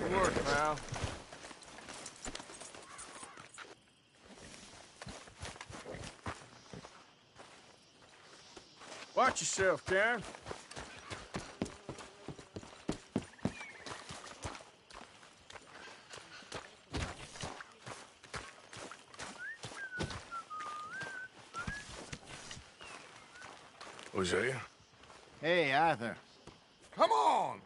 Good work, pal. Watch yourself, Karen. Hosea? Hey, Arthur. Come on!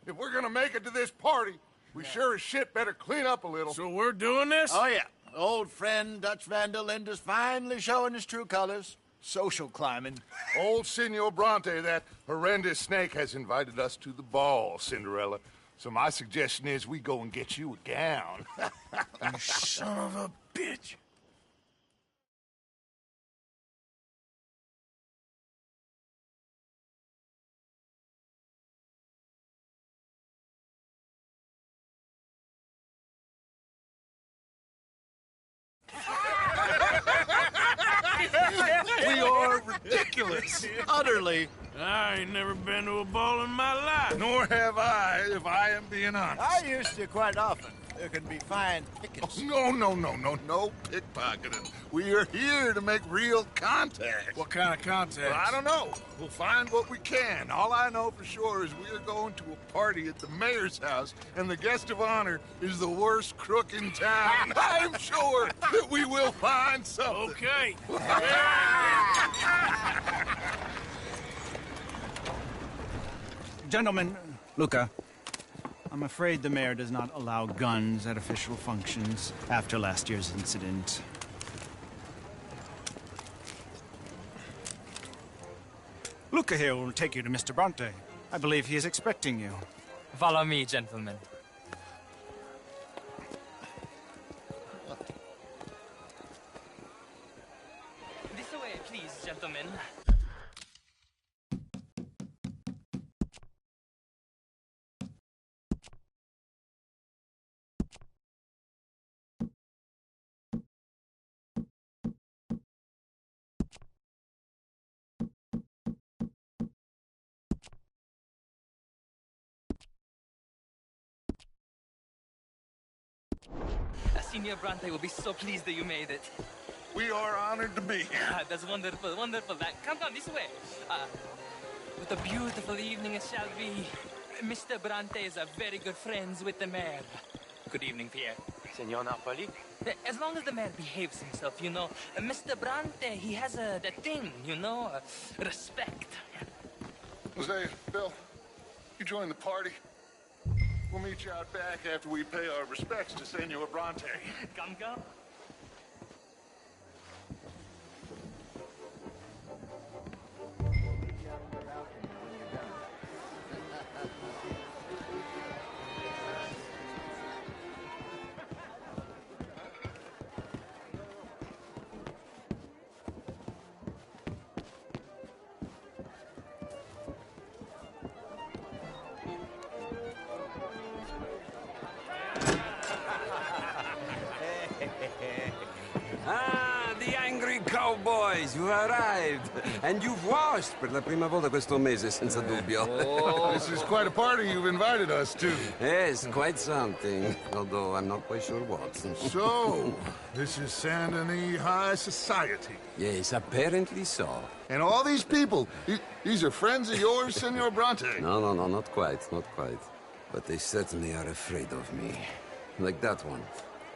If we're gonna make it to this party, we sure as shit better clean up a little. So we're doing this? Oh, yeah. Old friend Dutch Van der Linde's finally showing his true colors. Social climbing. Old Senor Bronte, that horrendous snake, has invited us to the ball, Cinderella. So my suggestion is we go and get you a gown. You son of a bitch. We are ridiculous. Utterly. I ain't never been to a ball in my life. Nor have I, if I am being honest. I used to quite often. There can be fine pickets. No pickpocketing. We are here to make real contact. What kind of contact? Well, I don't know. We'll find what we can. All I know for sure is we are going to a party at the mayor's house, and the guest of honor is the worst crook in town. I'm sure that we will find something. Okay. Gentlemen, Luca, I'm afraid the mayor does not allow guns at official functions after last year's incident. Luca here will take you to Mr. Bronte. I believe he is expecting you. Follow me, gentlemen. This way, please, gentlemen. Senor Bronte will be so pleased that you made it. We are honored to be here. That's wonderful, wonderful. Come on, this way. What a beautiful evening it shall be. Mr. Bronte is a very good friends with the mayor. Good evening, Pierre. Senor Napoli? As long as the mayor behaves himself, you know. Mr. Bronte, he has that thing, you know, respect. Hosea, Bill, you join the party. We'll meet you out back after we pay our respects to Senor Bronte. Come, come. The angry cowboys, you arrived. And you've washed per la prima volta questo mese, senza dubbio. This is quite a party you've invited us to. Yes, quite something. Although I'm not quite sure what. So, this is Saint Denis High Society. Yes, apparently so. And all these people, these are friends of yours, Senor Bronte? No, not quite, not quite. But they certainly are afraid of me. Like that one.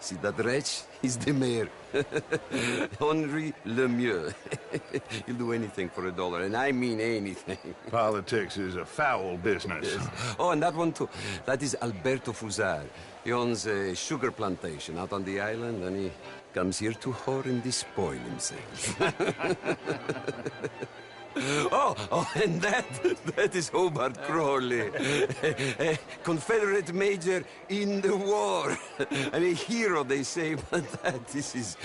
See that wretch? He's the mayor. Henri Lemieux. He'll do anything for $1, and I mean anything. Politics is a foul business. Yes. Oh, and that one too. That is Alberto Fusar. He owns a sugar plantation out on the island, and he comes here to whore and despoil himself. Oh, and that is Hobart Crawley, a Confederate major in the war, and a hero, they say, but that is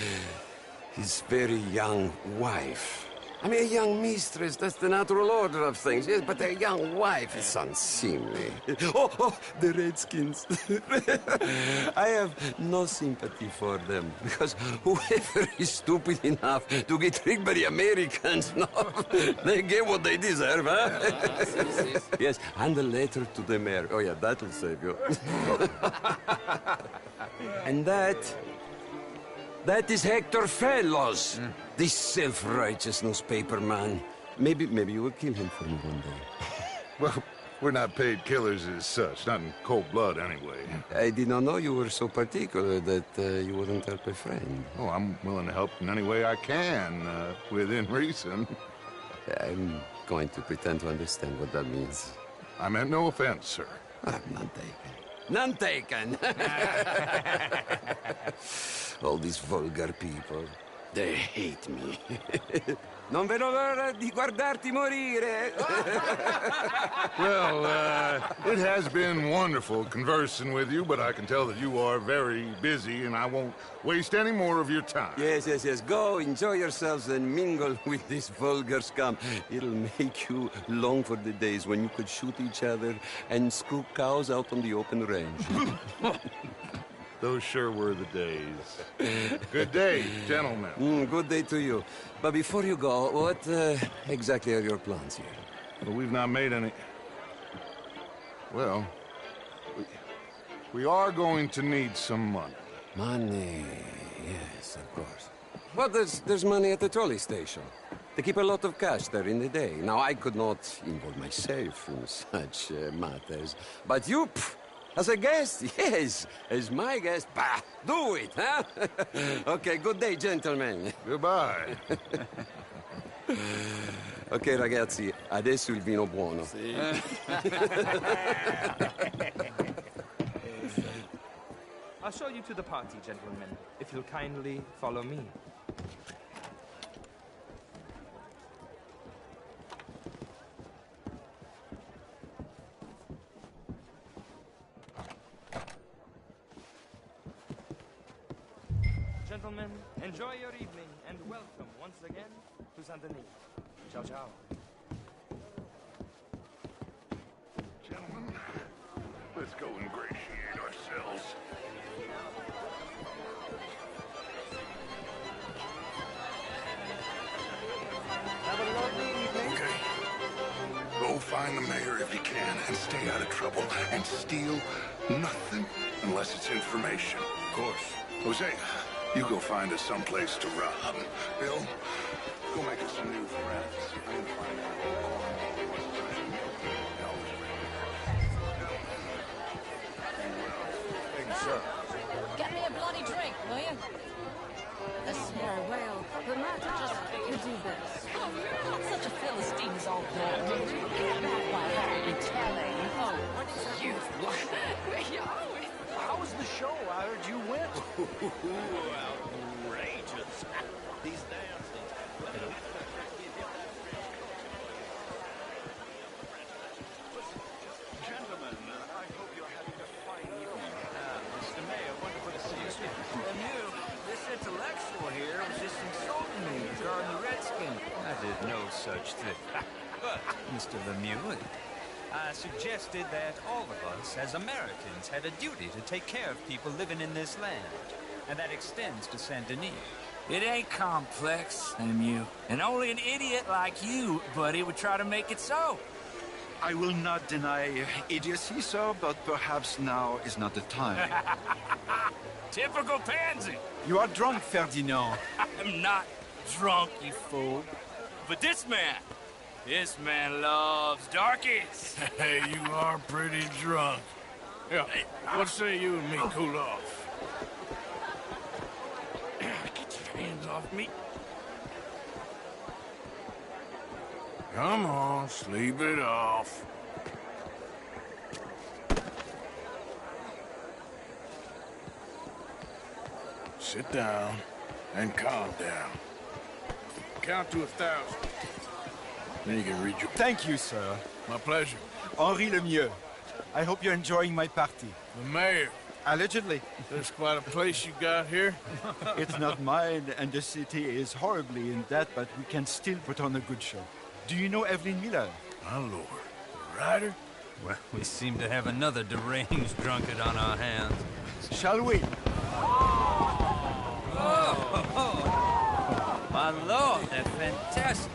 his very young wife. I mean, a young mistress, that's the natural order of things, yes, but a young wife is unseemly. Oh, the Redskins. I have no sympathy for them, because whoever is stupid enough to get tricked by the Americans, no, they get what they deserve, huh? Yes, and a letter to the mayor. Oh, yeah, that'll save you. And that is Hector Fellows, this self-righteous newspaper man. Maybe you will kill him for me one day. Well, we're not paid killers as such, not in cold blood anyway. I did not know you were so particular that you wouldn't help a friend. Oh, I'm willing to help in any way I can, within reason. I'm going to pretend to understand what that means. I meant no offense, sir. None taken. None taken! All these vulgar people, they hate me. Non vedo l'ora di guardarti morire. Well, it has been wonderful conversing with you, but I can tell that you are very busy, and I won't waste any more of your time. Yes. Go, enjoy yourselves, and mingle with this vulgar scum. It'll make you long for the days when you could shoot each other and screw cows out on the open range. Those sure were the days. Good day, gentlemen. Good day to you. But before you go, what exactly are your plans here? Well, we've not made any... Well, we are going to need some money. Money, yes, of course. Well, there's money at the trolley station. They keep a lot of cash there in the day. Now, I could not involve myself in such matters. But you, as a guest, yes, as my guest, bah, do it, huh? Okay, good day, gentlemen. Goodbye. Ok, ragazzi, adesso il vino buono. I'll show you to the party, gentlemen, if you'll kindly follow me. Gentlemen, enjoy your evening, and welcome once again to Saint-Denis. Ciao, ciao. Gentlemen, let's go ingratiate ourselves. Have a lovely evening. Okay. Go find the mayor if you can, and stay out of trouble, and steal nothing unless it's information. Of course. Jose, you go find us someplace to rob. Bill, go make us some new friends. I can find out. Thank you, sir. Get me a bloody drink, will you? Yeah, well, but Matt just could do better. Oh, you're not such a Philistine as all that. Get back my hat and telling. Oh, what is you? How was the show? I heard you went. Outrageous. These damn things. Gentlemen, I hope you're having a fine evening. Mr. Mayor, wonderful to see you. And you, this intellectual here was just insulting me regarding the Redskins. I did no such thing. But, Mr. Lemieux, I suggested that all of us, as Americans, had a duty to take care of people living in this land. And that extends to Saint-Denis. It ain't complex, Lemieux. And only an idiot like you, buddy, would try to make it so. I will not deny idiocy, sir, but perhaps now is not the time. Typical pansy. You are drunk, Ferdinand. I'm not drunk, you fool. But this man loves darkies. Hey, you are pretty drunk. Yeah, what say you and me cool off? Get your hands off me. Come on, sleep it off. Sit down and calm down. Count to 1,000. Then you can read your... Thank you, sir. My pleasure. Henri Lemieux. I hope you're enjoying my party. The mayor. Allegedly. There's quite a place you got here. It's not mine, and the city is horribly in debt, but we can still put on a good show. Do you know Evelyn Miller? My lord. The writer? Well, we seem to have another deranged drunkard on our hands. Shall we? Oh, my lord, they're fantastic.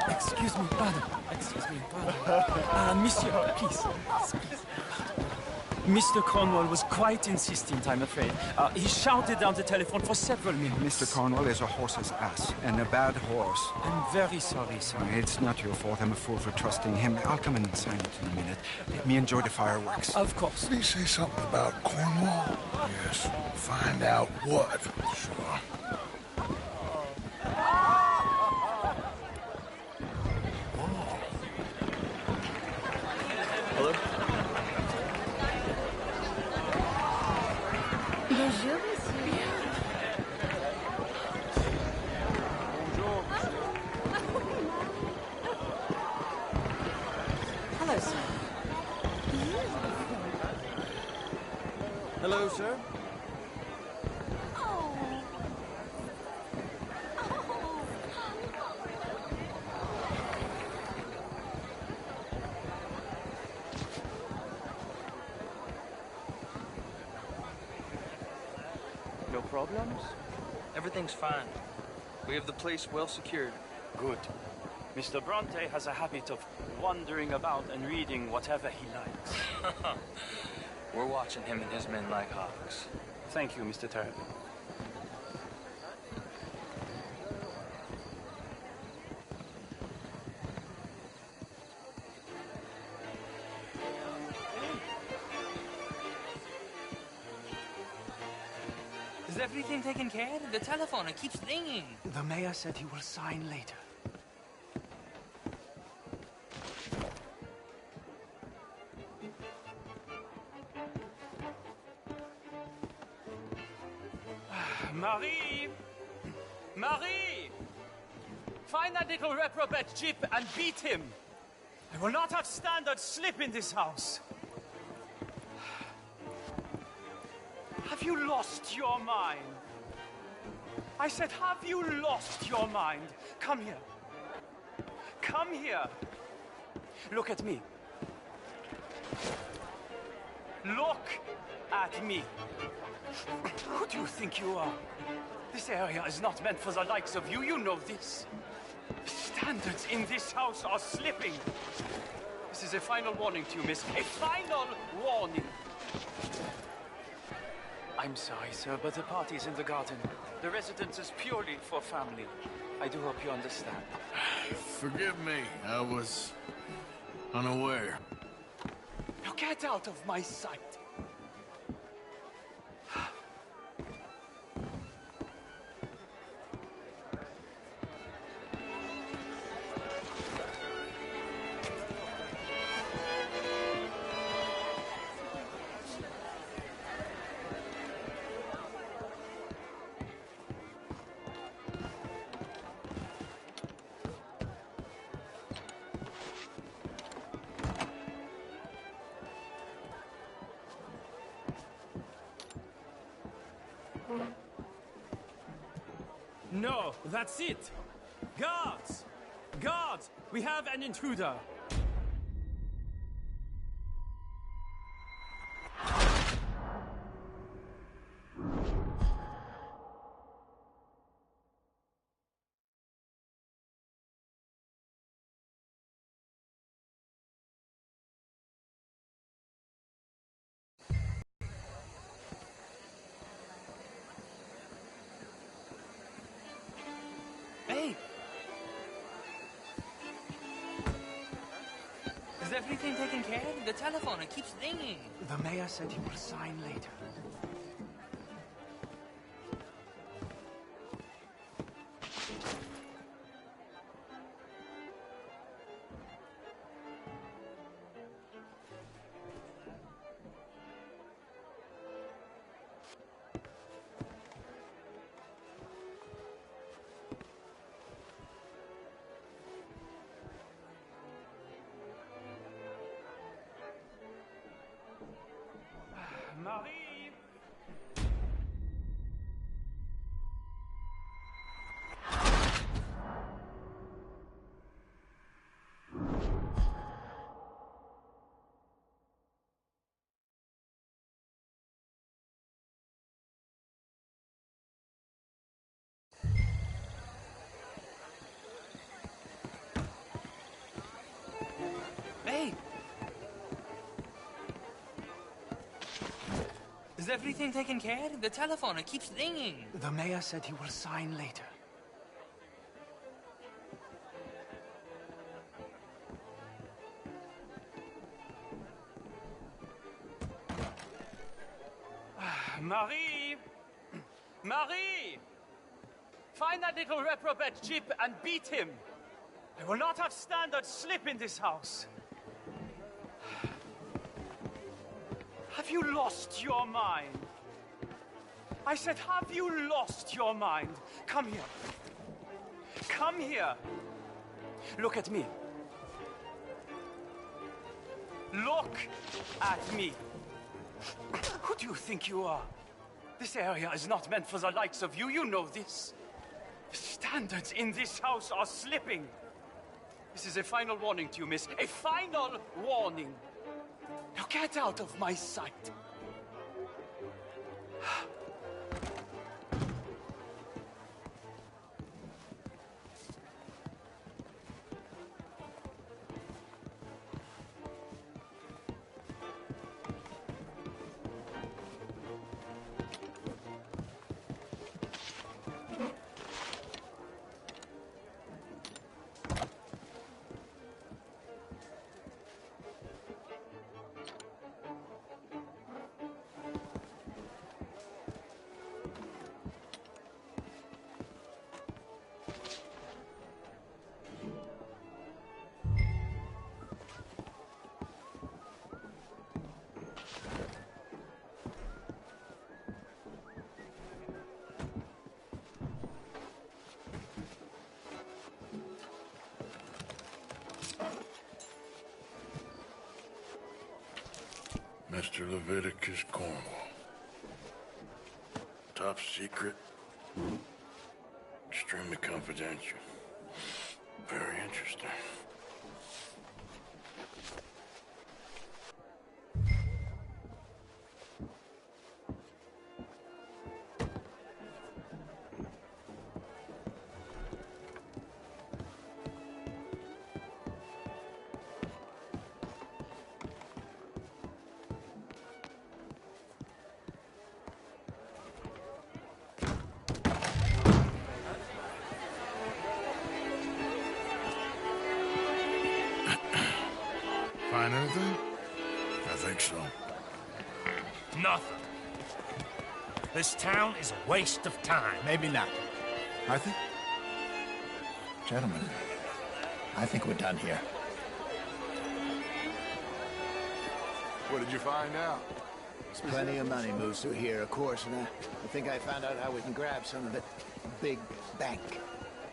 Excuse me, pardon. Excuse me, pardon. Monsieur, please. Mr. Cornwall was quite insistent, I'm afraid. He shouted down the telephone for several minutes. Mr. Cornwall is a horse's ass, and a bad horse. I'm very sorry, sir. It's not your fault. I'm a fool for trusting him. I'll come in and sign it in a minute. Let me enjoy the fireworks. Of course. Did he say something about Cornwall? Yes. Find out what. Sure. Hello? Bonjour, monsieur. Hello, sir. Hello, sir. No problems? Everything's fine. We have the place well secured. Good. Mr. Bronte has a habit of wandering about and reading whatever he likes. We're watching him and his men like hawks. Thank you, Mr. Terrapin. Is everything taken care of? The telephone, it keeps ringing. The mayor said he will sign later. Marie! Marie! Find that little reprobate Jip and beat him! I will not have standard slip in this house! Have you lost your mind? I said, have you lost your mind? Come here. Come here. Look at me. Look at me. Who do you think you are? This area is not meant for the likes of you. You know this. The standards in this house are slipping. This is a final warning to you, miss. A final warning. I'm sorry, sir, but the party's in the garden. The residence is purely for family. I do hope you understand. Forgive me. I was unaware. Now get out of my sight. No, that's it! Guards! Guards! We have an intruder! Hey! Is everything taken care of? The telephone, it keeps ringing. The mayor said he will sign later. Is everything taken care of? The telephone, it keeps ringing. The mayor said he will sign later. Marie! Marie! Find that little reprobate Jip and beat him. I will not have standards slip in this house. Have you lost your mind? I said, have you lost your mind? Come here. Come here. Look at me. Look at me. Who do you think you are? This area is not meant for the likes of you. You know this. The standards in this house are slipping. This is a final warning to you, miss. A final warning. Now get out of my sight. Mr. Leviticus Cornwall. Top secret. Extremely confidential. Very interesting. Find anything? I think so. Nothing. This town is a waste of time. Maybe not. Arthur? Gentlemen, I think we're done here. What did you find out? Plenty of money moves through here, of course, and I think I found out how we can grab some of it. A big bank.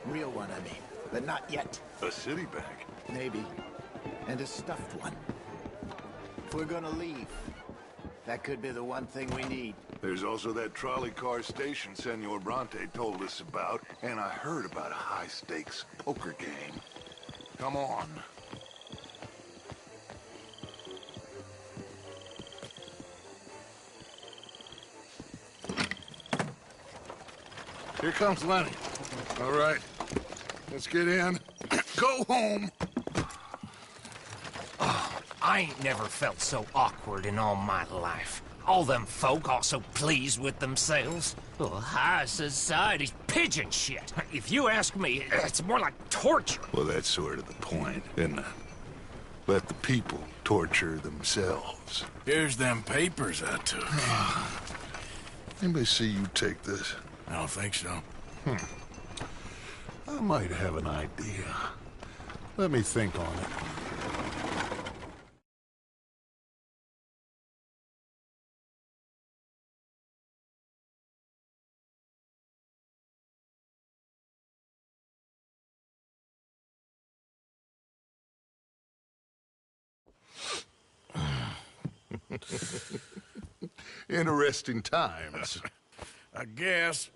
Real one, I mean. But not yet. A city bank? Maybe. And a stuffed one. If we're gonna leave, that could be the one thing we need. There's also that trolley car station Senor Bronte told us about, and I heard about a high-stakes poker game. Come on. Here comes Lenny. All right, let's get in. Go home. I ain't never felt so awkward in all my life. All them folk all so pleased with themselves. Oh, high society's pigeon shit. If you ask me, it's more like torture. Well, that's sort of the point, isn't it? Let the people torture themselves. Here's them papers I took. Anybody see you take this? I don't think so. I might have an idea. Let me think on it. Interesting times. I guess.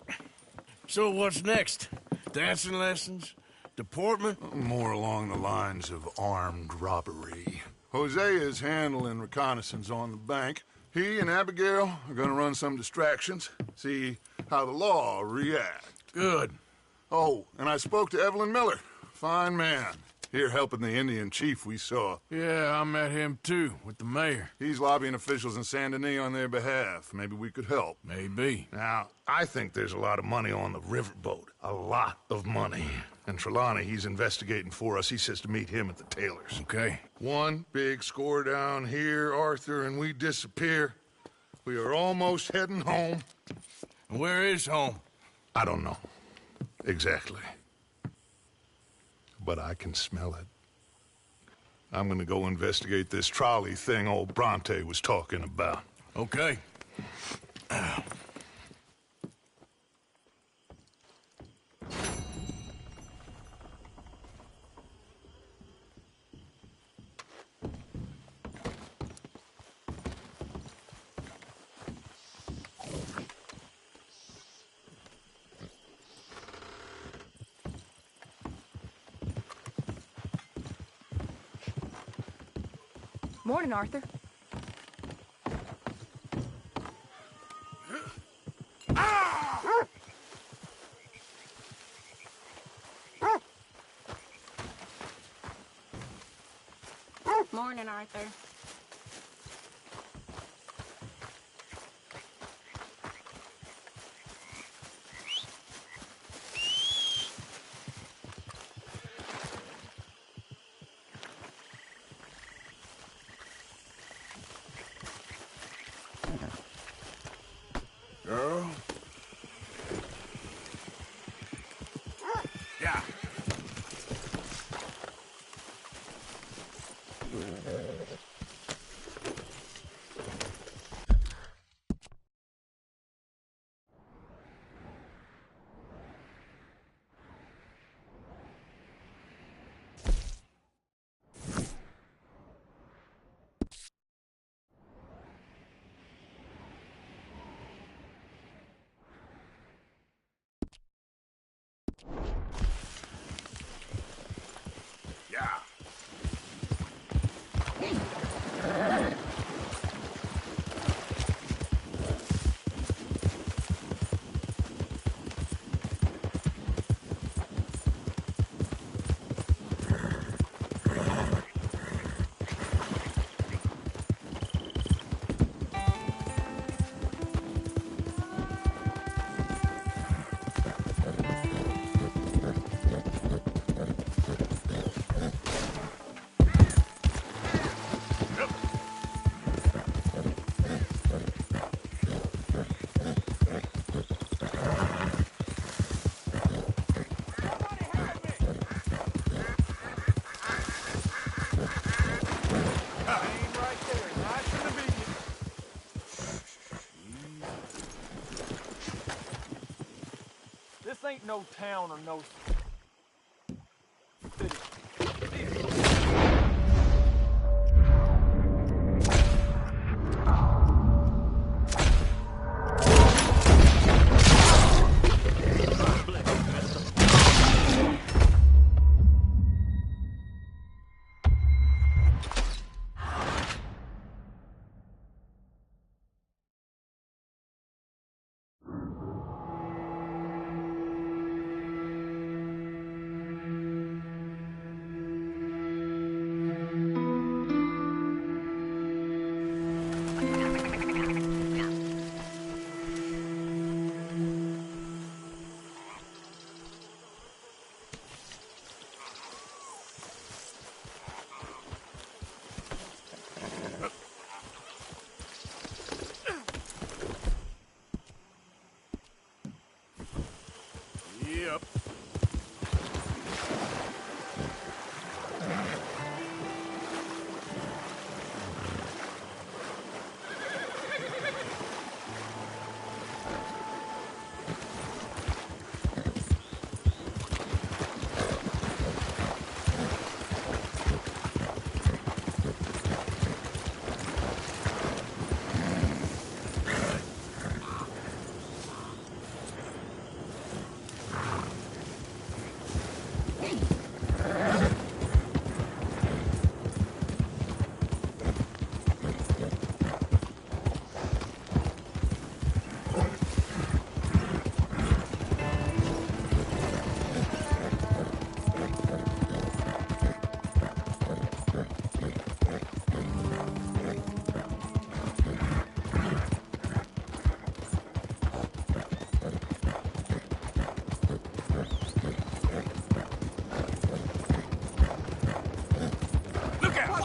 So what's next? Dancing lessons? Deportment? More along the lines of armed robbery. Hosea is handling reconnaissance on the bank. He and Abigail are gonna run some distractions, see how the law reacts. Good. Oh, and I spoke to Evelyn Miller. Fine man. Here helping the Indian chief we saw. Yeah, I met him too, with the mayor. He's lobbying officials in Saint Denis on their behalf. Maybe we could help. Maybe. Now, I think there's a lot of money on the riverboat. A lot of money. And Trelawney, he's investigating for us. He says to meet him at the Taylor's. Okay. One big score down here, Arthur, and we disappear. We are almost heading home. Where is home? I don't know. Exactly. But I can smell it. I'm gonna go investigate this trolley thing old Bronte was talking about. Okay. Morning, Arthur. Morning, Arthur. Girl. Yeah. This ain't no town or no city. Yep.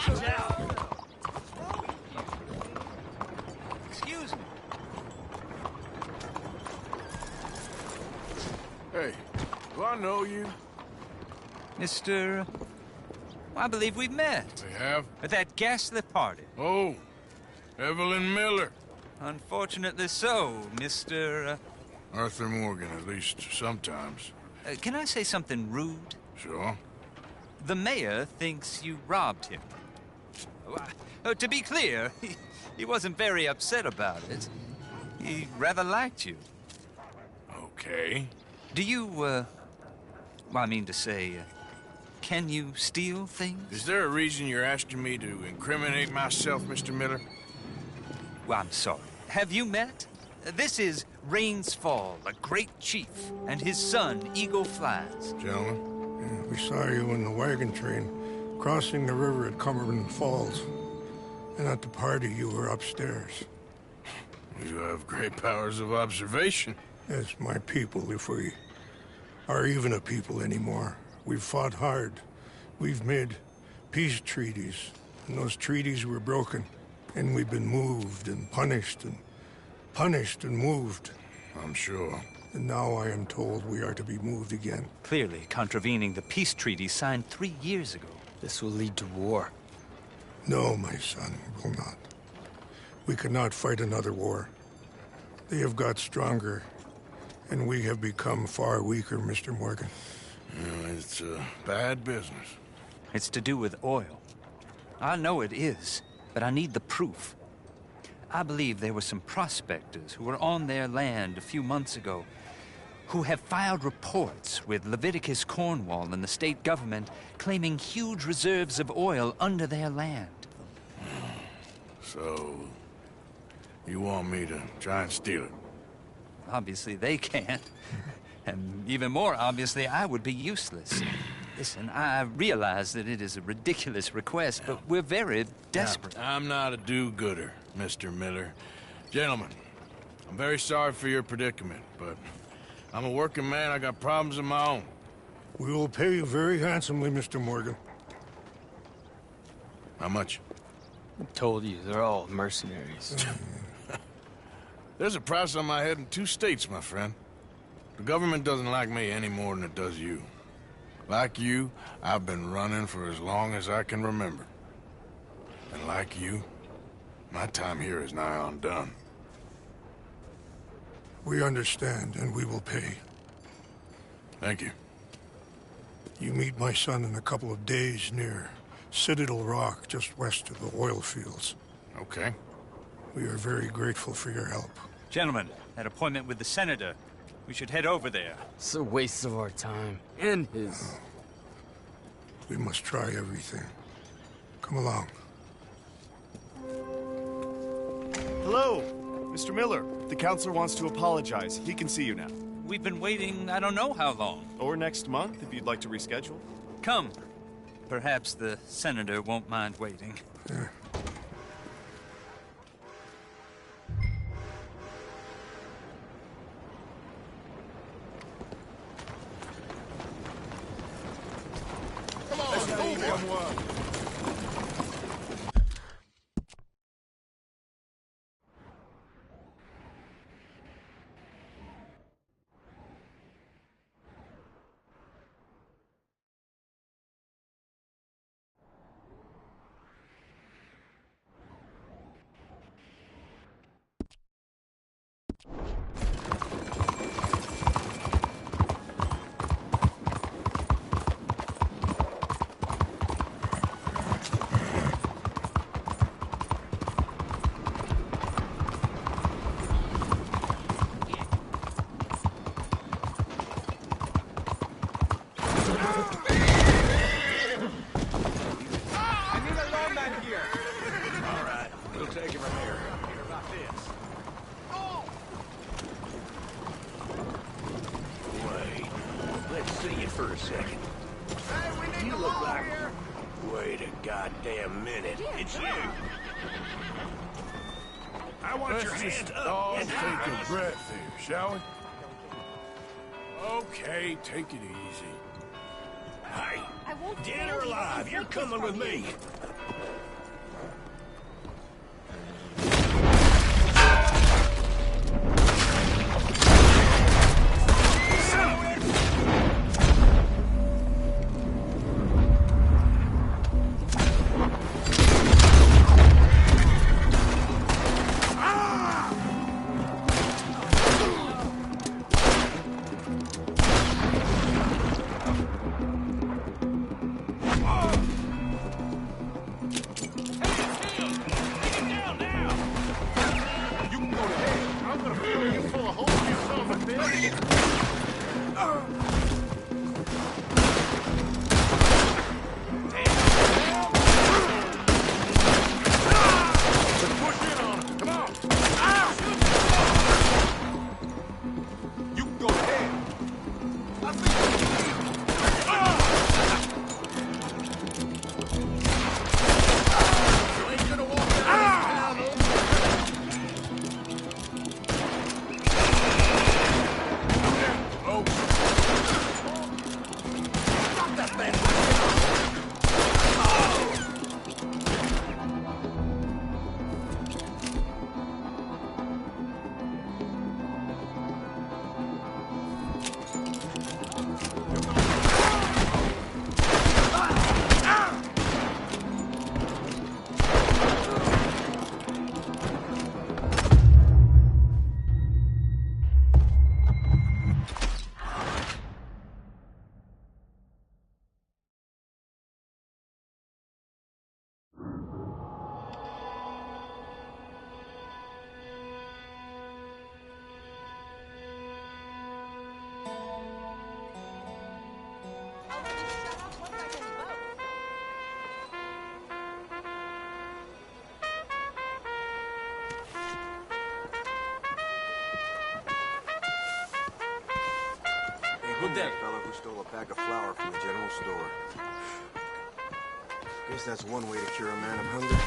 Watch out! Excuse me. Hey, do I know you? Mr. I believe we've met. We have? At that ghastly party. Oh, Evelyn Miller. Unfortunately so, Mr. Arthur Morgan, at least sometimes. Can I say something rude? Sure. The mayor thinks you robbed him. To be clear, he wasn't very upset about it. He rather liked you. Okay. Do you, well, I mean to say, can you steal things? Is there a reason you're asking me to incriminate myself, Mr. Miller? Well, I'm sorry. Have you met? This is Rains Fall, a great chief, and his son, Eagle Flies. Gentlemen? Yeah, we saw you in the wagon train crossing the river at Cumberland Falls. And at the party, you were upstairs. You have great powers of observation. Yes, my people, if we are even a people anymore. We've fought hard. We've made peace treaties, and those treaties were broken. And we've been moved and punished and moved. I'm sure. And now I am told we are to be moved again. Clearly contravening the peace treaty signed 3 years ago. This will lead to war. No, my son, it will not. We cannot fight another war. They have got stronger, and we have become far weaker, Mr. Morgan. It's a bad business. It's to do with oil. I know it is, but I need the proof. I believe there were some prospectors who were on their land a few months ago who have filed reports with Leviticus Cornwall and the state government claiming huge reserves of oil under their land. So, you want me to try and steal it? Obviously they can't. And even more obviously, I would be useless. Listen, I realize that it is a ridiculous request, but we're very desperate. Now, I'm not a do-gooder, Mr. Miller. Gentlemen, I'm very sorry for your predicament, but I'm a working man. I got problems of my own. We will pay you very handsomely, Mr. Morgan. How much? I told you, they're all mercenaries. There's a price on my head in 2 states, my friend. The government doesn't like me any more than it does you. Like you, I've been running for as long as I can remember. And like you, my time here is nigh on done. We understand, and we will pay. Thank you. You meet my son in a couple of days near Citadel Rock, just west of the oil fields. Okay. We are very grateful for your help. Gentlemen, that appointment with the senator. We should head over there. It's a waste of our time. And his. We must try everything. Come along. Hello, Mr. Miller. The counselor wants to apologize. He can see you now. We've been waiting I don't know how long. Or next month, if you'd like to reschedule. Come. Perhaps the senator won't mind waiting. Yeah. Shall we? Okay, take it easy. Hey, dead or alive, you're coming with me. Who's that fella who stole a pack of flour from the general store? Guess that's one way to cure a man of hunger.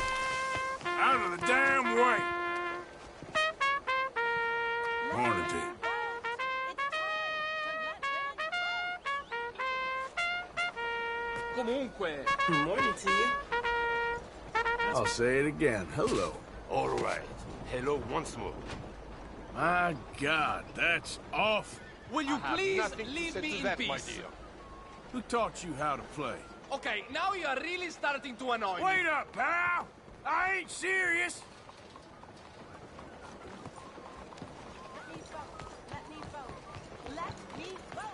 Out of the damn way! Hornady. Comunque. Morning to you. I'll say it again. Hello. All right. Hello once more. My God, that's awful. Will you please leave me in peace? Who taught you how to play? Okay, now you are really starting to annoy me. Wait up, pal! I ain't serious! Let me vote. Let me vote.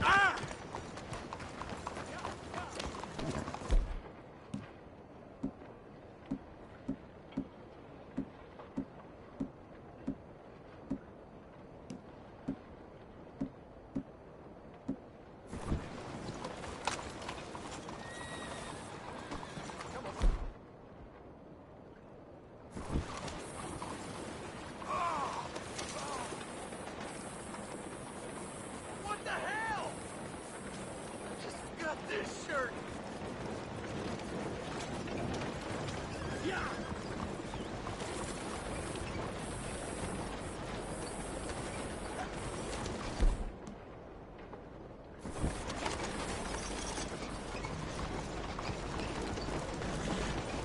Ah! What the hell? Just got this shirt. Yeah.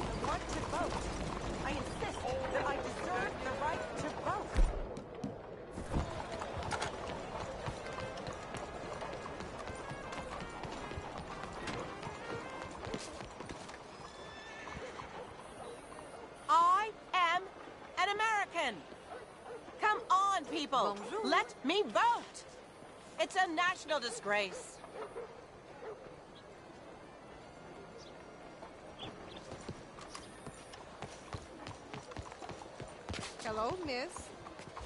I want to vote. I insist that I deserve the right to vote. I am an American. Come on, people. Let me vote. It's a national disgrace. Hello, miss.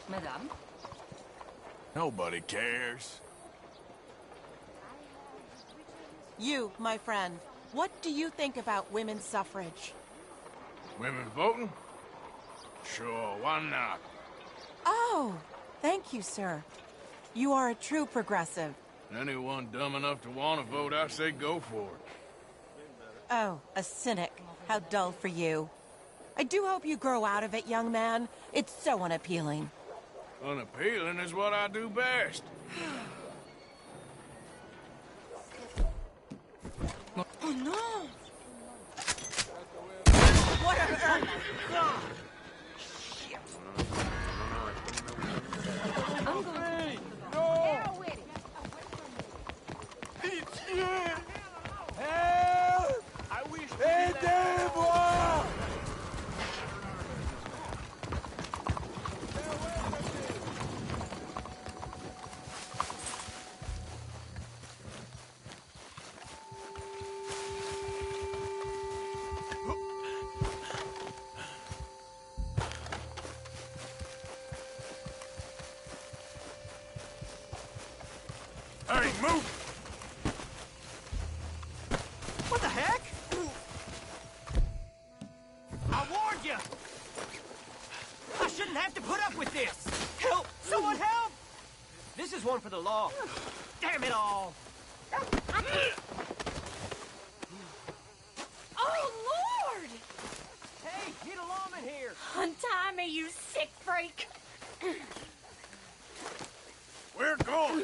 Madame. Nobody cares. You, my friend, what do you think about women's suffrage? Women voting? Sure, why not? Oh, thank you, sir. You are a true progressive. Anyone dumb enough to want to vote, I say go for it. Oh, a cynic. How dull for you. I do hope you grow out of it, young man. It's so unappealing. Unappealing is what I do best. Oh, no! What on earth? God! I'm going. No! with it. Help! I wish to Aidez-moi! Hey, move! What the heck? I warned you! shouldn't have to put up with this! Help! Someone help! This is one for the law. Damn it all! Oh, Lord! Hey, need a lawman here! Untie me, you sick freak! We're going!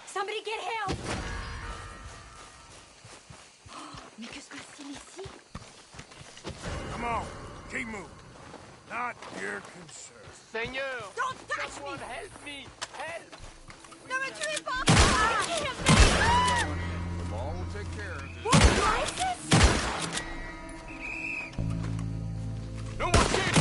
Somebody get help! Mais qu'est-ce que c'est ici? Come on, keep moving. Not your concern. Seigneur! Don't touch Someone help me! Help! Ne me tuez pas! I can't make it! The law will take care of this. What crisis? No more kids!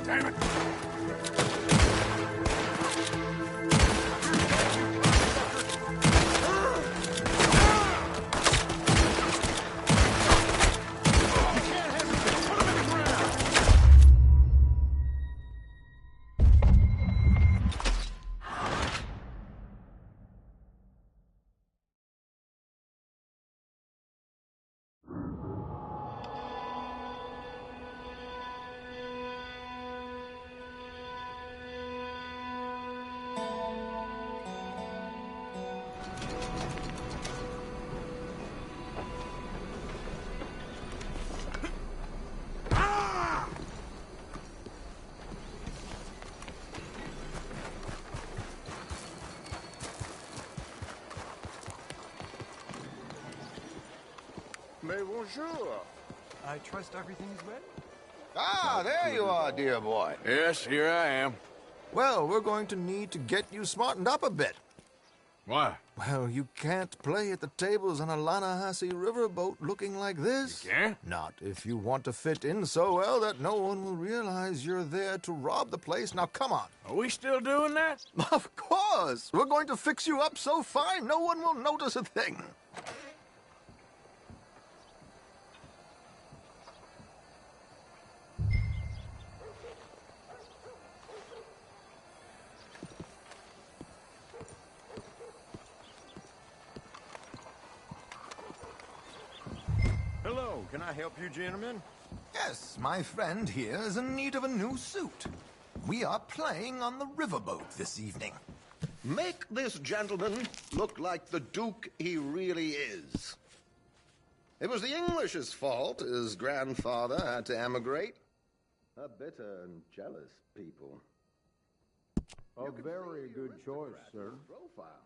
Damn it! Mais bonjour. I trust everything's ready? Ah, there you are, dear boy. Yes, here I am. Well, we're going to need to get you smartened up a bit. Why? Well, you can't play at the tables on a Lannahechee riverboat looking like this. You can't? Not if you want to fit in so well that no one will realize you're there to rob the place. Now, come on. Are we still doing that? Of course. We're going to fix you up so fine no one will notice a thing. Hello, can I help you, gentlemen? Yes, my friend here is in need of a new suit. We are playing on the riverboat this evening. Make this gentleman look like the Duke he really is. It was the English's fault his grandfather had to emigrate. A bitter and jealous people. A very good choice, sir. Profile.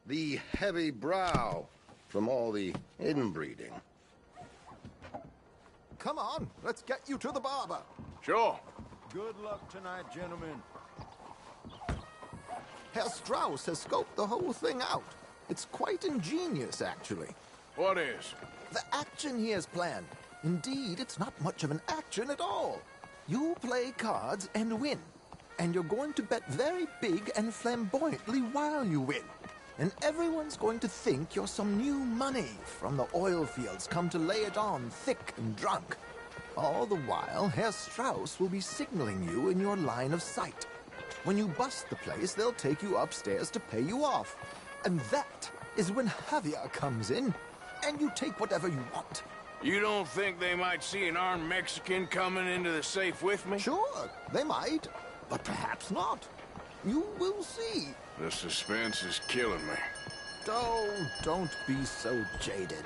The heavy brow from all the inbreeding. Come on, let's get you to the barber. Sure. Good luck tonight, gentlemen. Herr Strauss has scoped the whole thing out. It's quite ingenious, actually. What is? The action he has planned. Indeed, it's not much of an action at all. You play cards and win. And you're going to bet very big and flamboyantly while you win. And everyone's going to think you're some new money from the oil fields come to lay it on thick and drunk. All the while, Herr Strauss will be signaling you in your line of sight. When you bust the place, they'll take you upstairs to pay you off. And that is when Javier comes in, and you take whatever you want. You don't think they might see an armed Mexican coming into the safe with me? Sure, they might, but perhaps not. You will see. The suspense is killing me. Oh, don't be so jaded.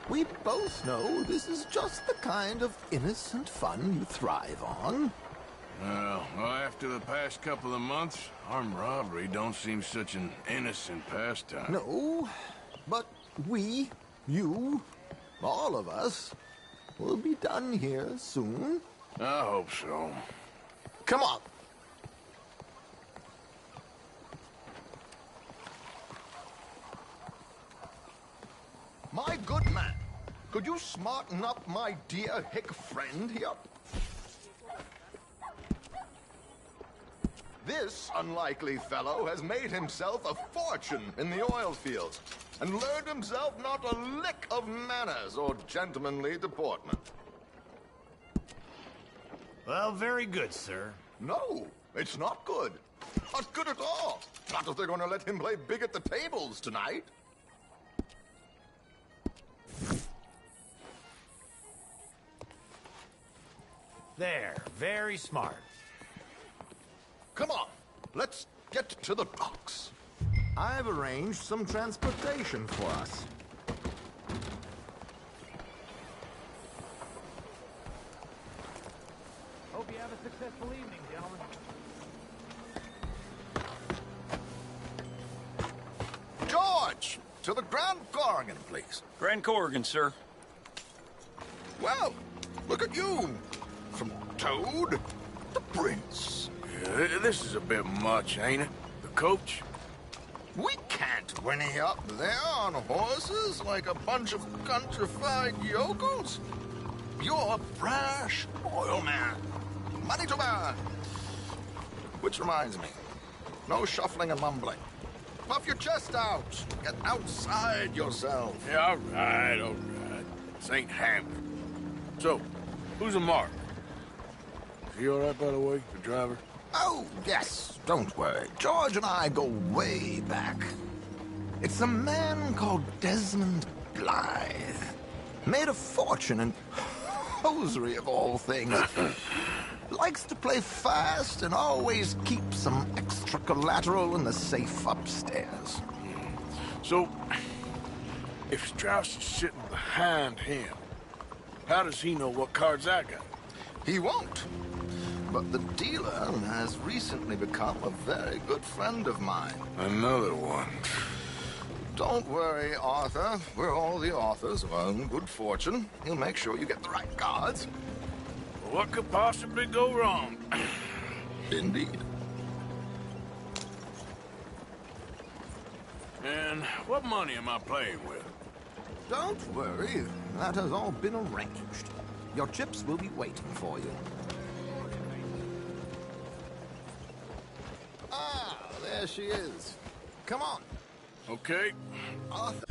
We both know this is just the kind of innocent fun you thrive on. Well, after the past couple of months, armed robbery don't seem such an innocent pastime. No, but we, you, all of us, will be done here soon. I hope so. Come on. My good man, could you smarten up my dear hick friend here? This unlikely fellow has made himself a fortune in the oil fields. and learned himself not a lick of manners or gentlemanly deportment. Well, very good, sir. No, it's not good. Not good at all. Not if they're going to let him play big at the tables tonight. There, very smart. Come on, let's get to the docks. I've arranged some transportation for us. Hope you have a successful evening, gentlemen. George, to the Grand Corrigan, please. Grand Corrigan, sir. Well, look at you. From Toad to Prince. Yeah, this is a bit much, ain't it? The coach? We can't whinny up there on horses like a bunch of countrified yokels. You're a brash oil man. Money to burn. Which reminds me, no shuffling and mumbling. Puff your chest out. Get outside yourself. Yeah, all right, all right. This ain't Hamlet. So, who's a mark? Is he all right, by the way, the driver? Oh, yes. Don't worry. George and I go way back. It's a man called Desmond Blythe. Made a fortune in hosiery of all things. Likes to play fast and always keeps some extra collateral in the safe upstairs. So, if Strauss is sitting behind him, how does he know what cards I got? He won't. But the dealer has recently become a very good friend of mine. Another one. Don't worry, Arthur. We're all the authors of our own good fortune. He'll make sure you get the right cards. What could possibly go wrong? Indeed. And what money am I playing with? Don't worry. That has all been arranged. Your chips will be waiting for you. Ah, there she is. Come on. Okay. Arthur.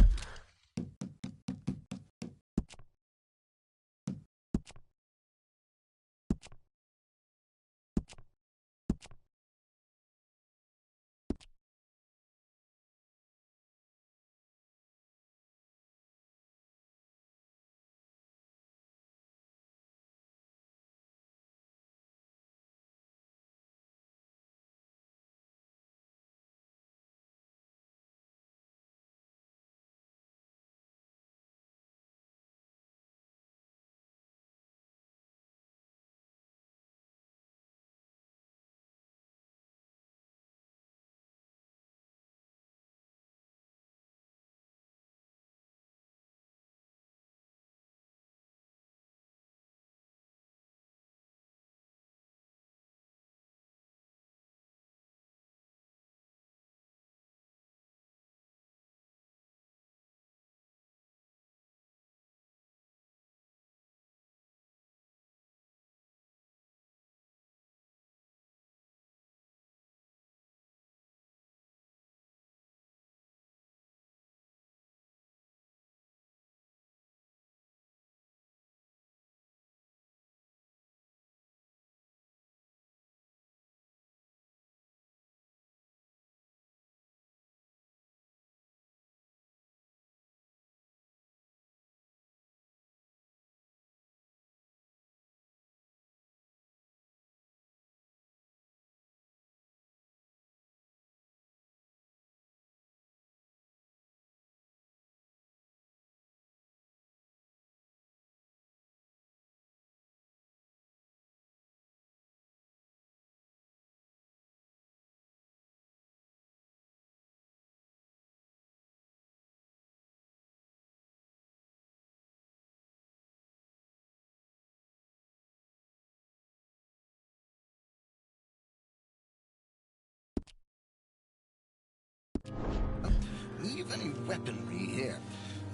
Leave any weaponry here.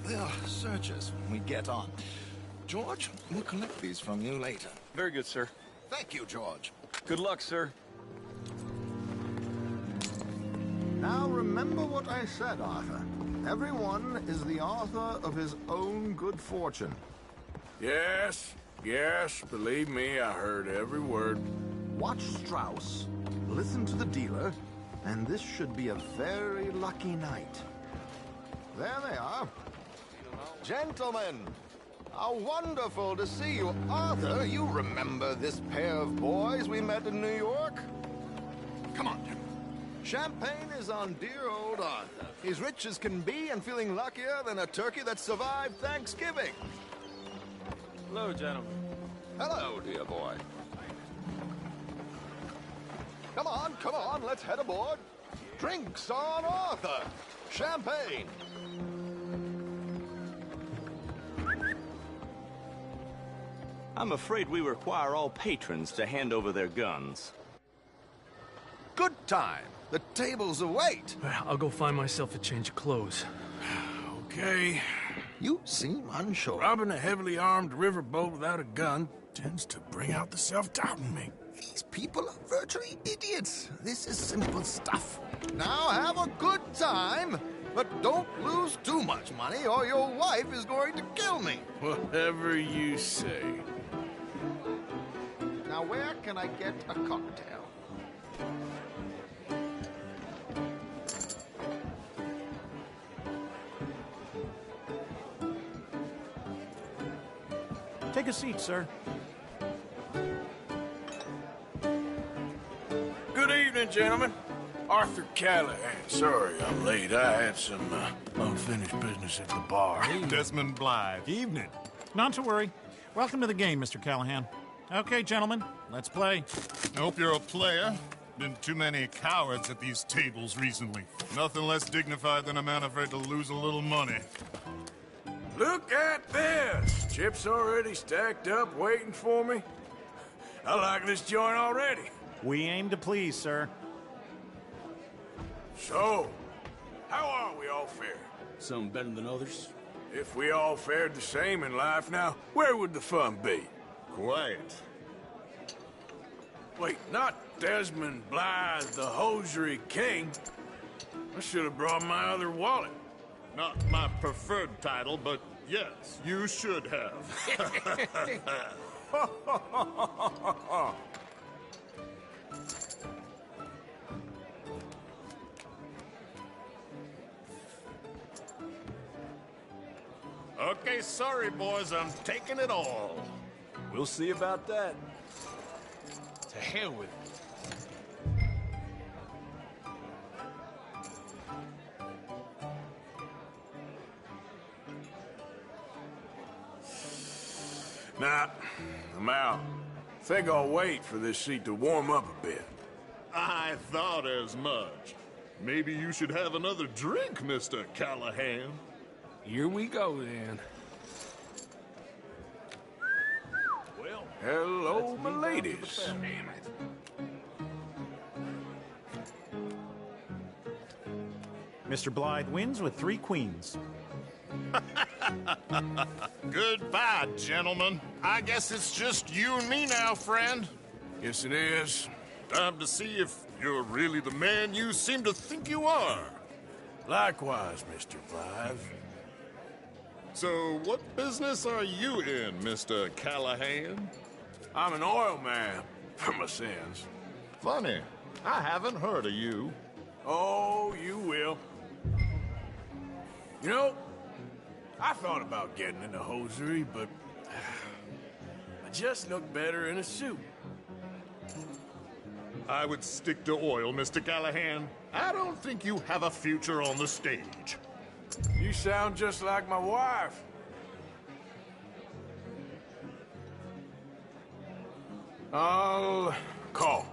They'll search us when we get on. George, we'll collect these from you later. Very good, sir. Thank you, George. Good luck, sir. Now remember what I said, Arthur. Everyone is the author of his own good fortune. Yes, believe me, I heard every word. Watch Strauss, listen to the dealer, and this should be a very lucky night. There they are. Gentlemen, how wonderful to see you. Arthur, you remember this pair of boys we met in New York? Come on, gentlemen. Champagne is on dear old Arthur. He's rich as can be and feeling luckier than a turkey that survived Thanksgiving. Hello, gentlemen. Hello, dear boy. Come on, let's head aboard. Drinks on Arthur. Champagne. I'm afraid we require all patrons to hand over their guns. Good time. The tables await. I'll go find myself a change of clothes. Okay. You seem unsure. Robbing a heavily armed riverboat without a gun tends to bring out the self-doubt in me. These people are virtually idiots. This is simple stuff. Now have a good time, but don't lose too much money or your wife is going to kill me. Whatever you say. Now where can I get a cocktail? Take a seat, sir. Good evening, gentlemen. Arthur Callahan. Sorry I'm late. I had some unfinished business at the bar. Desmond Blythe. Evening. Not to worry. Welcome to the game, Mr. Callahan. Okay, gentlemen, let's play. I hope you're a player. Been too many cowards at these tables recently. Nothing less dignified than a man afraid to lose a little money. Look at this! Chips already stacked up, waiting for me. I like this joint already. We aim to please, sir. So, how are we all fared? Some better than others. If we all fared the same in life now, where would the fun be? Quiet. Wait, not Desmond Blythe, the hosiery king. I should have brought my other wallet. Not my preferred title, but yes, you should have. Okay, sorry, boys, I'm taking it all. We'll see about that. To hell with it. Nah, I'm out. Think I'll wait for this seat to warm up a bit. I thought as much. Maybe you should have another drink, Mr. Callahan. Here we go, then. Well, hello, my ladies. Damn it. Mr. Blythe wins with 3 queens. Goodbye, gentlemen. I guess it's just you and me now, friend. Yes, it is. Time to see if you're really the man you seem to think you are. Likewise, Mr. Blythe. So, what business are you in, Mr. Callahan? I'm an oil man, for my sins. Funny, I haven't heard of you. Oh, you will. You know, I thought about getting into hosiery, but I just look better in a suit. I would stick to oil, Mr. Callahan. I don't think you have a future on the stage. You sound just like my wife. I'll call.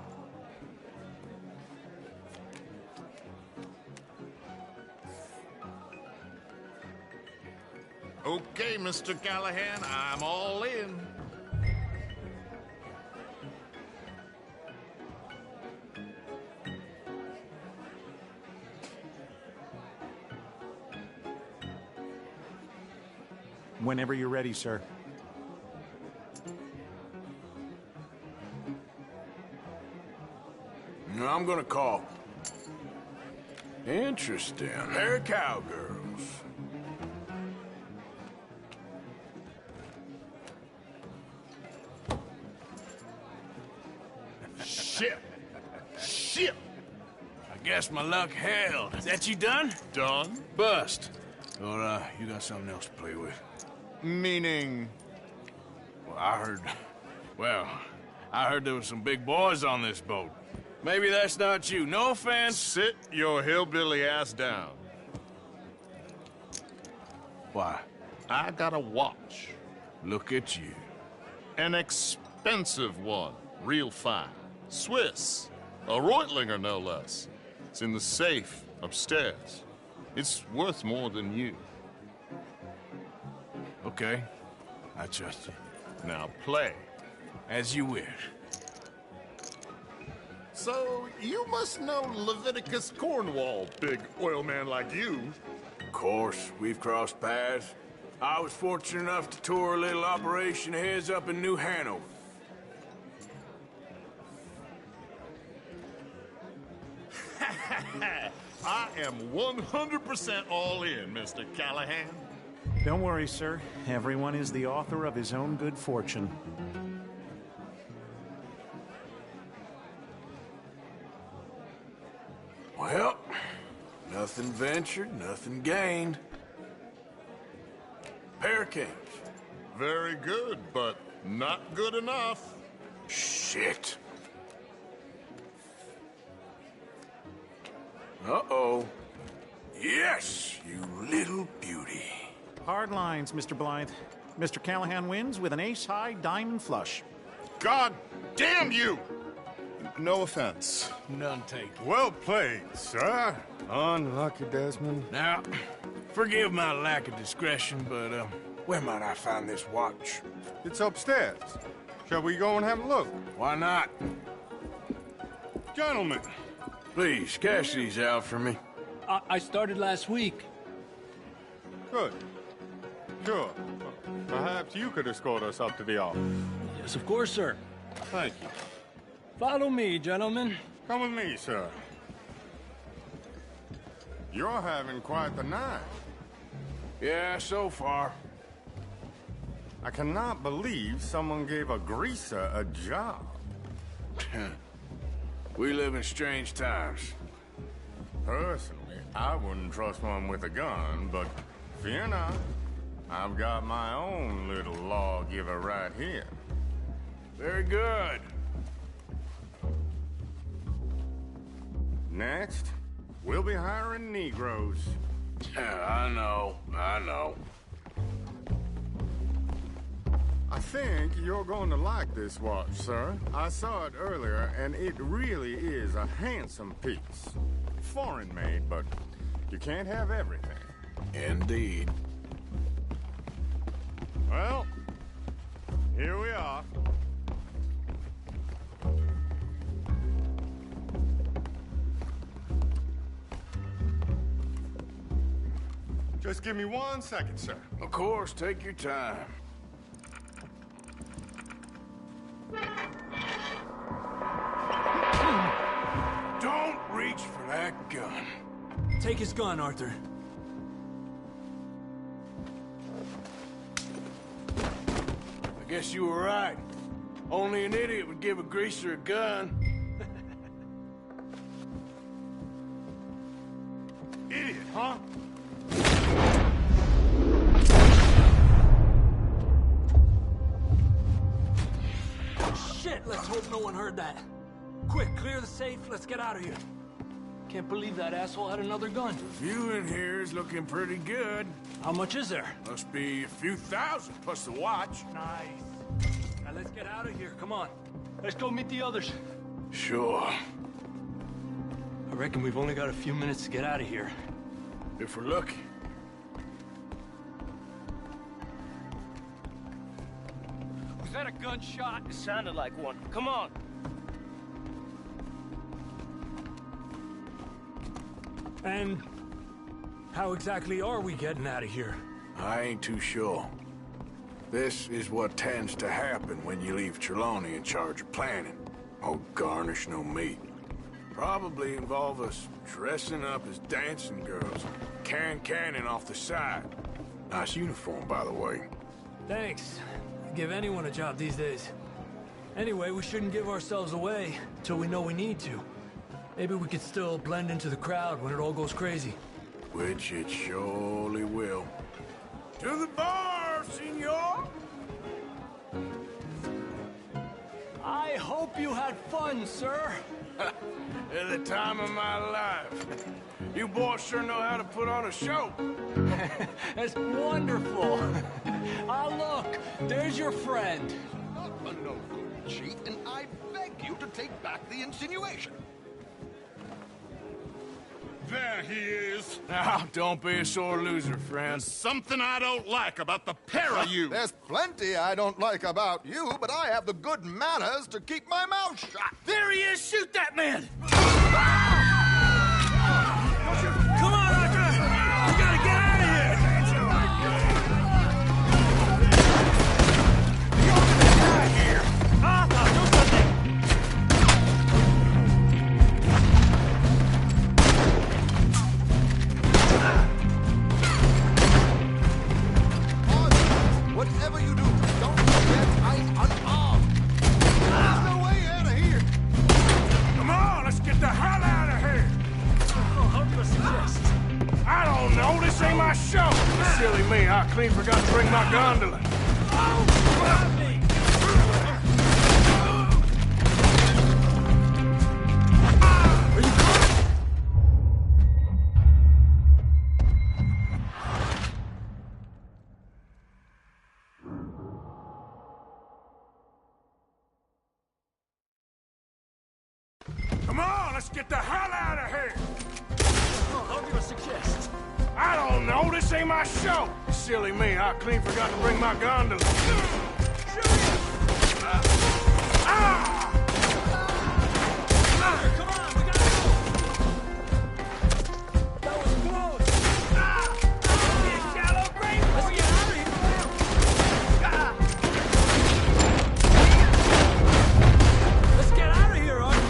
Okay, Mr. Callahan, I'm all in. Whenever you're ready, sir. I'm gonna call. Interesting. They're cowgirls. Shit! Shit! I guess my luck held. Is that you done? Done? Bust. Or, you got something else to play with? Meaning? Well, I heard there was some big boys on this boat. Maybe that's not you. No offense. Sit your hillbilly ass down. Why? I got a watch. Look at you. An expensive one. Real fine. Swiss. A Reutlinger, no less. It's in the safe upstairs. It's worth more than you. Okay. I trust you. Now play. As you wish. So, you must know Leviticus Cornwall, big oil man like you. Of course, we've crossed paths. I was fortunate enough to tour a little operation of his up in New Hanover. I am 100% all in, Mr. Callahan. Don't worry, sir. Everyone is the author of his own good fortune. Well, nothing ventured, nothing gained. Pair kings. Very good, but not good enough. Shit. Uh-oh. Yes, you little beauty. Hard lines, Mr. Blythe. Mr. Callahan wins with an ace-high diamond flush. God damn you! No offense. None taken. Well played, sir. Unlucky, Desmond. Now, forgive my lack of discretion, but, where might I find this watch? It's upstairs. Shall we go and have a look? Why not? Gentlemen. Please, cash these out for me. I started last week. Good. Sure. Perhaps you could escort us up to the office. Yes, of course, sir. Thank you. Follow me, gentlemen. Come with me, sir. You're having quite the night. Yeah, so far. I cannot believe someone gave a greaser a job. We live in strange times. Personally, I wouldn't trust one with a gun, but fear not. I've got my own little lawgiver right here. Very good. Next, we'll be hiring Negroes. I know. I think you're going to like this watch, sir. I saw it earlier, and it really is a handsome piece. Foreign made, but you can't have everything. Indeed. Well, here we are. Just give me 1 second, sir. Of course, take your time. Don't reach for that gun. Take his gun, Arthur. I guess you were right. Only an idiot would give a greaser a gun. Idiot, huh? Shit, let's hope no one heard that. Quick, clear the safe, let's get out of here. Can't believe that asshole had another gun. The view in here is looking pretty good. How much is there? Must be a few thousand, plus the watch. Nice. Now let's get out of here, come on. Let's go meet the others. Sure. I reckon we've only got a few minutes to get out of here. If we're lucky. Was that a gunshot? It sounded like one. Come on. And how exactly are we getting out of here? I ain't too sure. This is what tends to happen when you leave Trelawney in charge of planning. Oh, garnish no meat. Probably involve us dressing up as dancing girls, carrying cannon off the side. Nice uniform, by the way. Thanks. Give anyone a job these days. Anyway, we shouldn't give ourselves away till we know we need to. Maybe we could still blend into the crowd when it all goes crazy. Which it surely will. To the bar, senor! I hope you had fun, sir. At the time of my life. You boys sure know how to put on a show. That's wonderful. Ah, look, there's your friend. Not a no-good cheat, and I beg you to take back the insinuation. There he is. Now, don't be a sore loser, friend. There's something I don't like about the pair of you. There's plenty I don't like about you, but I have the good manners to keep my mouth shut. There he is! Shoot that man! Come on, Arthur! We gotta get out of here! You're out of here! Arthur, do something! Whatever you do, don't forget I'm unarmed. There's no way out of here. Come on, let's get the hell out of here! How do you suggest? I don't know, this ain't my show! Silly me, I clean forgot to bring my gondola. Come on, let's get the hell out of here! How do you suggest? I don't know, this ain't my show! Silly me, I clean forgot to bring my gondola. Come on, we gotta go! That was close! Be a shallow grave for you! Let's get out of here, Arthur!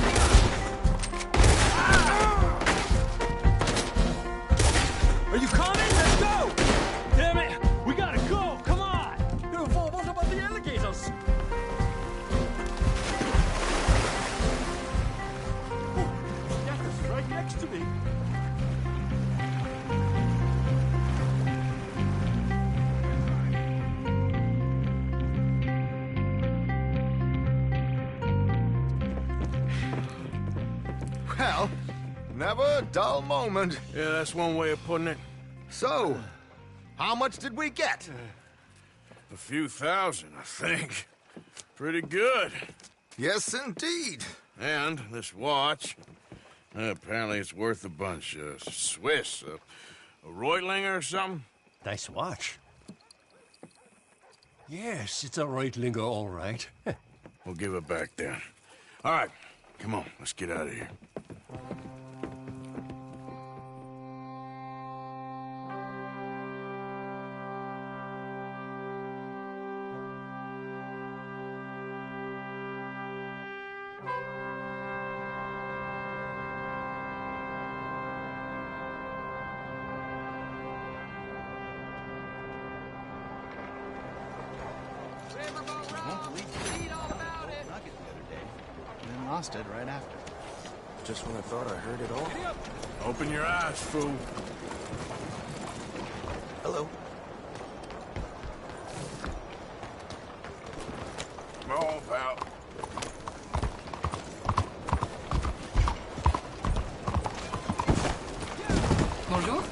Are you coming? Let's go! Damn it! We gotta go! Come on! What about the alligators? That was right next to me. Well, never a dull moment. Yeah, that's one way of putting it. So, how much did we get? A few thousand, I think. Pretty good. Yes, indeed. And this watch, apparently it's worth a bunch. Swiss, a Reutlinger or something? Nice watch. Yes, it's a Reutlinger, all right. We'll give it back then. All right, come on, let's get out of here. Then lost it right after. Just when I thought I heard it all. Open your eyes, fool. Hello. Come on, pal. Bonjour.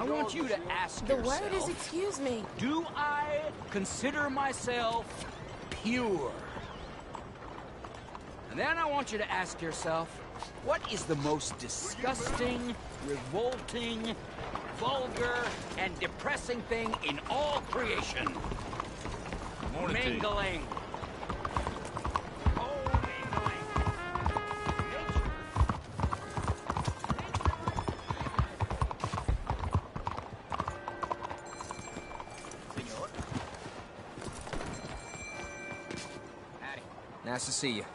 I want you to ask The yourself... word is excuse me. Do I consider myself pure? And then I want you to ask yourself, what is the most disgusting, revolting, vulgar, and depressing thing in all creation? Morning, T. Mingling. Nice to see you.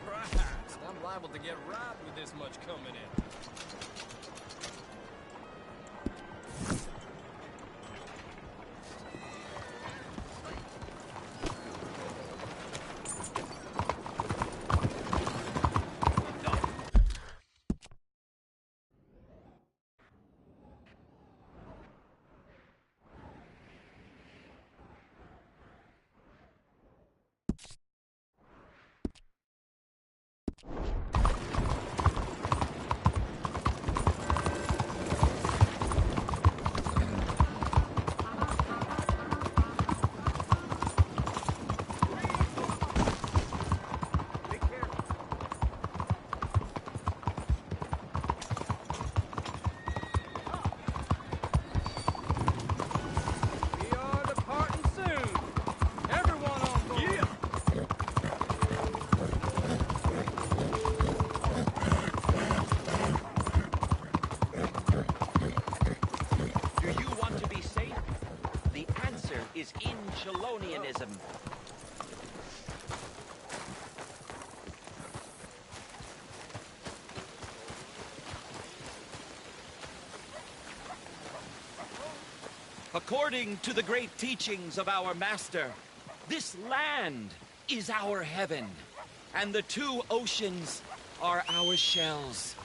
Christ, I'm liable to get robbed with this much coming in. Is Inchelonianism. According to the great teachings of our master, this land is our heaven, and the two oceans are our shells.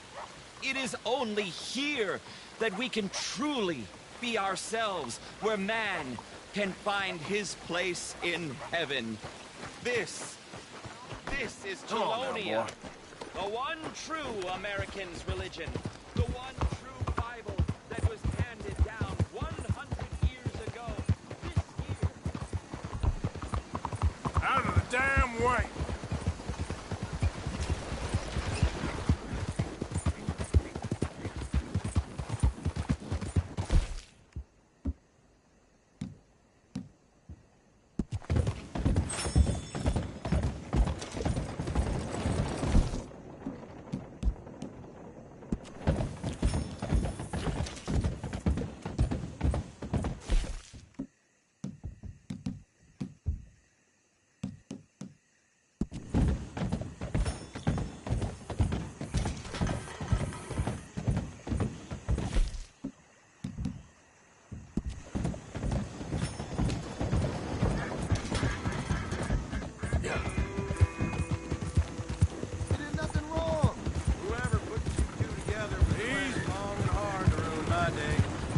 It is only here that we can truly be ourselves, where man can find his place in heaven. This is Chelonia, the one true American's religion, the one true Bible that was handed down 100 years ago. This year. Out of the damn way!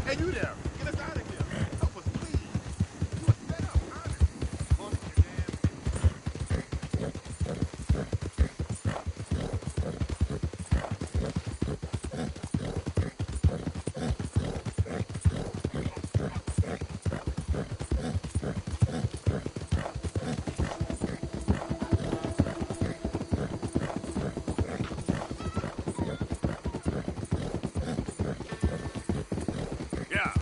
Hey, you there! Get us out of here! Help us, please! You was set up, honest! On Yeah,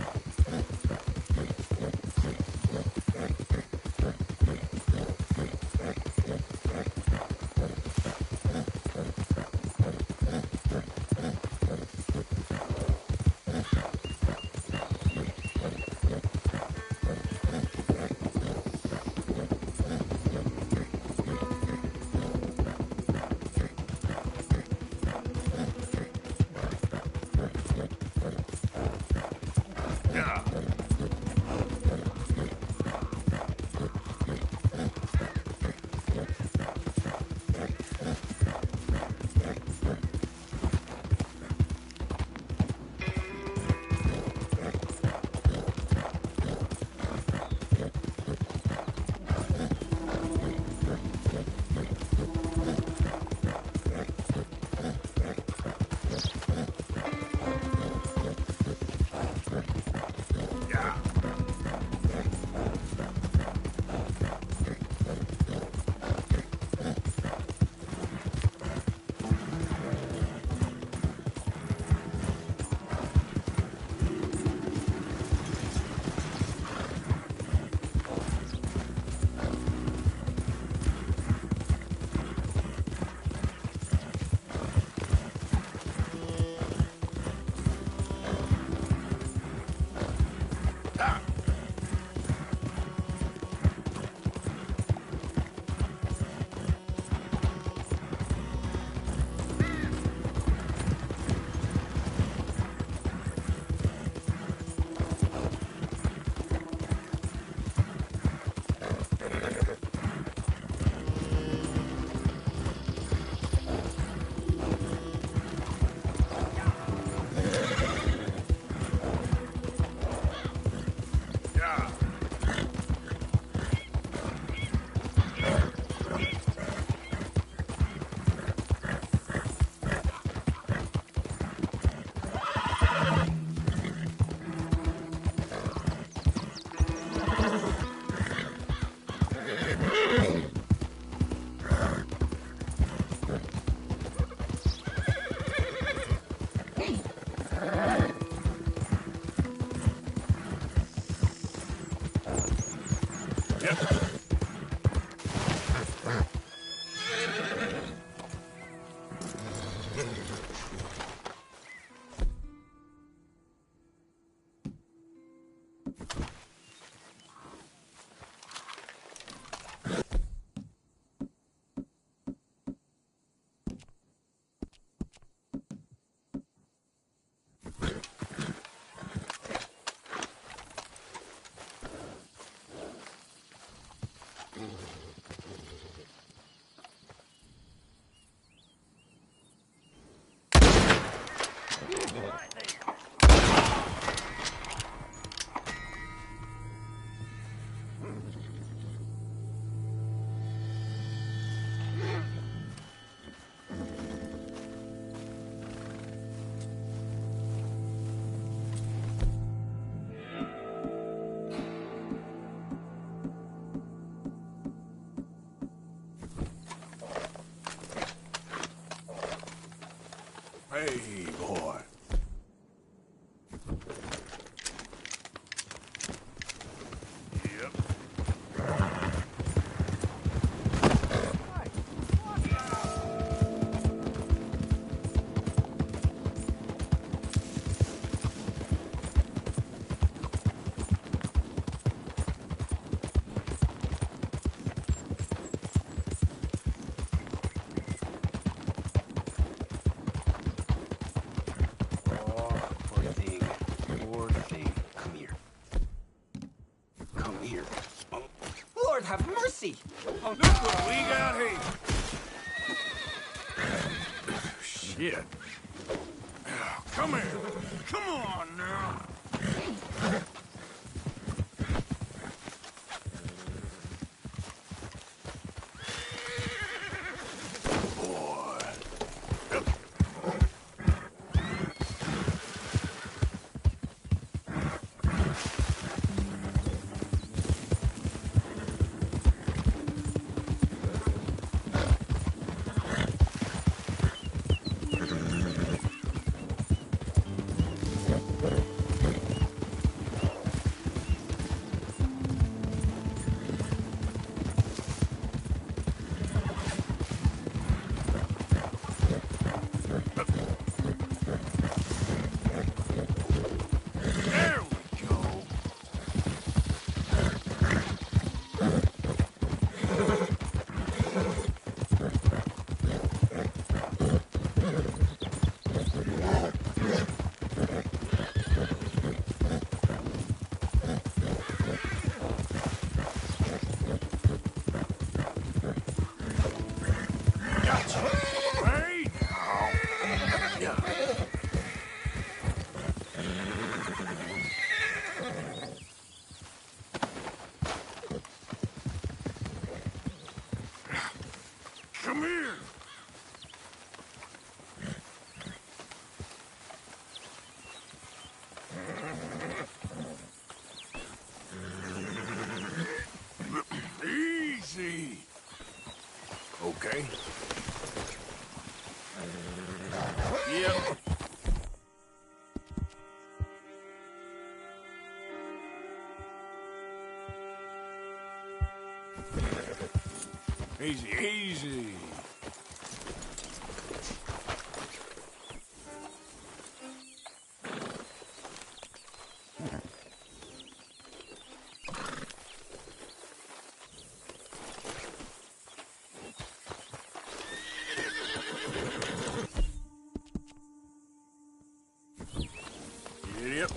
Hey, boy. Lord have mercy! Oh, look what we got here. Shit. Come here. Come on now. Come here. Easy. Okay. Yep. Easy, easy. Yep.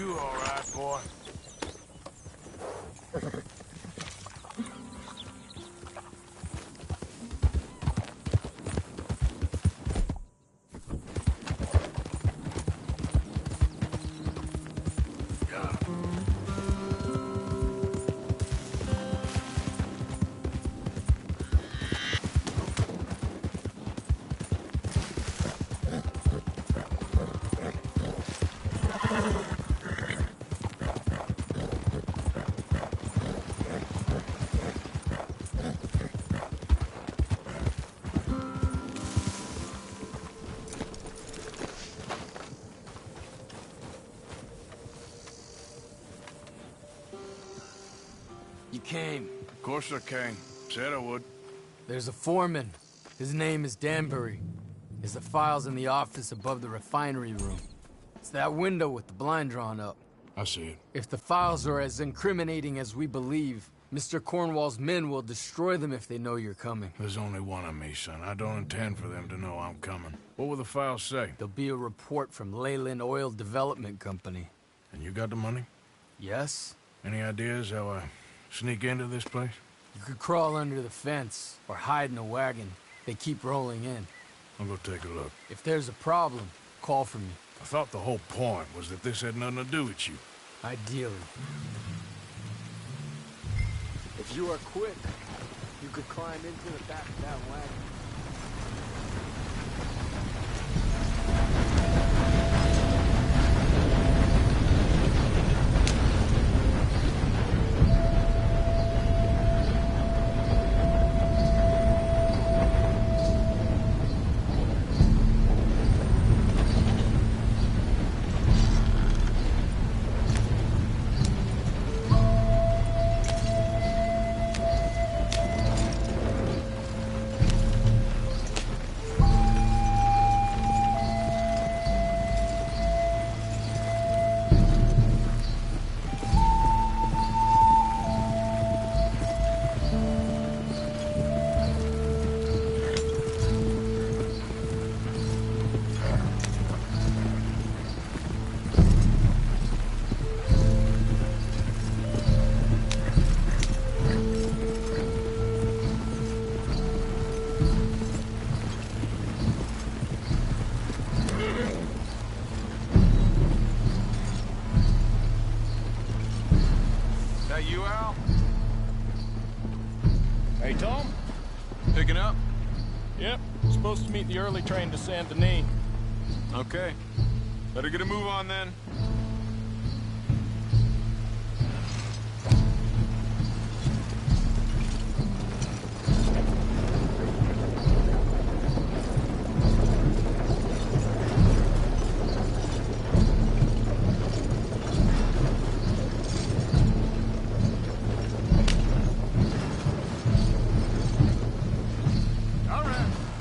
You all right, boy? You came. Of course I came. Said I would. There's a foreman. His name is Danbury. There's the files in the office above the refinery room. It's that window with the blind drawn up. I see it. If the files are as incriminating as we believe, Mr. Cornwall's men will destroy them if they know you're coming. There's only one of me, son. I don't intend for them to know I'm coming. What will the files say? There'll be a report from Leyland Oil Development Company. And you got the money? Yes? Any ideas how I sneak into this place? You could crawl under the fence or hide in a wagon. They keep rolling in. I'll go take a look. If there's a problem, call for me. I thought the whole point was that this had nothing to do with you. Ideally. If you are quick, you could climb into the back of that wagon. You, Al? Hey, Tom? Picking up? Yep. Supposed to meet the early train to Saint Denis. Okay. Better get a move on then.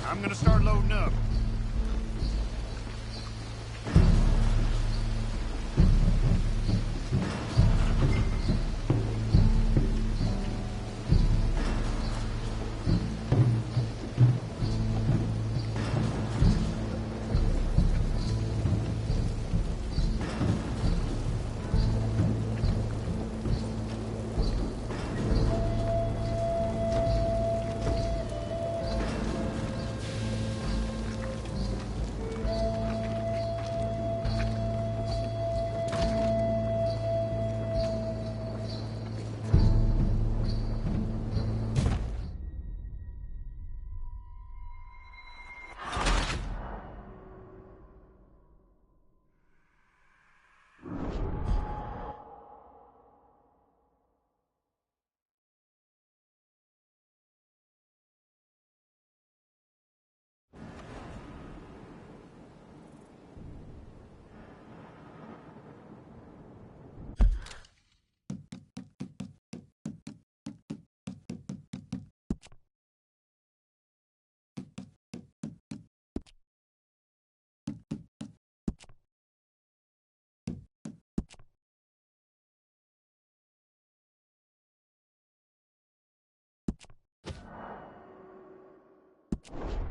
I'm gonna start loading up. You